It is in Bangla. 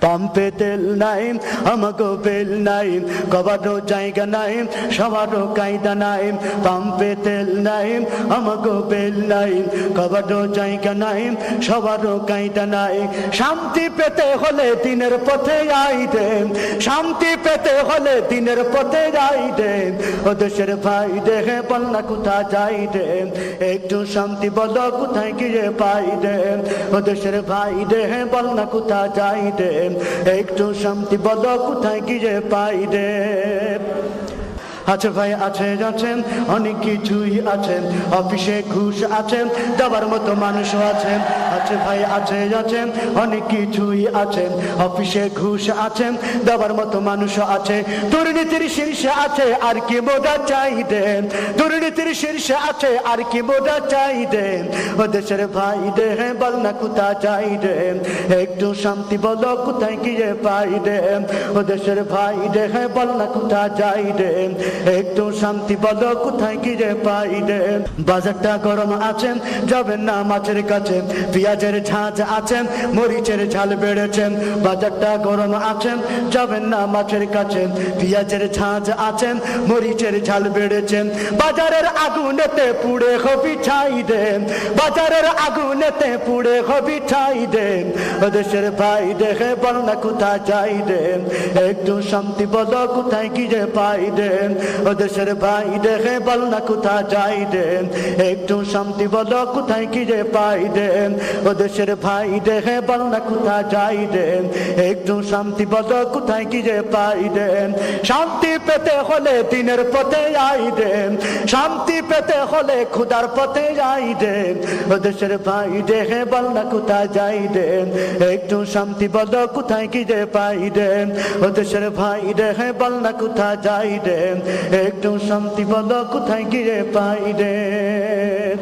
পাম্পে তেল নাই, আমাগো বেল নাই, কবারও জায়গা নাই, সবারও কায়দা নাই। পাম্পে তেল নাই, আমাগো বেল নাই, কবারও জায়গা নাই, সবারও কায়দা নাই। শান্তি পেতে হলে দিনের পথে আইতে, শান্তি পেতে হলে দিনের পথে আইতে। ও দেশের ভাই দেখে বল না কোথা যাইতে, একটু শান্তি বলো কোথায় গিয়ে পাইতে। ও দেশের ভাই দেখে বল না কোথা যাইতে, একটু শান্তি বলো কোথায় গিয়ে পাইতে। আছে ভাই আছে আছেন, অনেক কিছুই আছেন, অফিসে ঘুষ আছেন, দেওয়ার মতো মানুষও আছেন। আছে ভাই আছে আছেন, অনেক কিছুই আছেন, অফিসে ঘুষ আছেন, দেওয়ার মতো মানুষও আছে। দুর্নীতির শীর্ষে আছে আর কি বোঝা চাই দেন, দুর্নীতির শীর্ষে আছে আর কি বোঝা চাই দেন। ও দেশের ভাই দেহে বল না কোথা যাই দেন, একটু শান্তি বলো কোথায় গিয়ে পাই দেন। ও দেশের ভাই দেহে বল না কোথা যাই দেন, একটু শান্তি বলো কোথায় গিয়ে পাই দেন। বাজারটা গরম আছেন, যাবেন না মাছের কাছে, পেঁয়াজের ঝাঁঝ আছেন, মরিচের ঝাল বেড়েছেন। বাজারটা গরম আছেন, যাবেন না মাছের কাছে, পেঁয়াজের ঝাঁঝ আছেন, মরিচের ঝাল বেড়েছেন। বাজারের আগুনেতে পুড়ে হবি ছাই দেন, বাজারের আগুনেতে পুড়ে হবি ছাই দেন। ও দেশের ভাই দেখে বল না কোথা যাই দেন, একটু শান্তি বলো কোথায় গিয়ে পাই দেন। ও দেশের ভাই দেখে বল না কোথা যাই দেন, একটু শান্তি বলো কোথায় গিয়ে পাই দেন। ও দেশের ভাই দেখে বল না কোথা যাই দেন, একটু শান্তি বলো কোথায় গিয়ে পাই দেন। শান্তি পেতে হলে দিনের পথে আই দেন, শান্তি পেতে হলে খুদার পথে যাই দেন। ও দেশের ভাই দেখে বল না কোথা যাই দেন, একটু শান্তি বলো কোথায় গিয়ে পাই দেন। ও দেশের ভাই দেখে বল না কোথা যাই দেন, একটু শান্তি বলো কোথায় গিয়ে পাই দেন।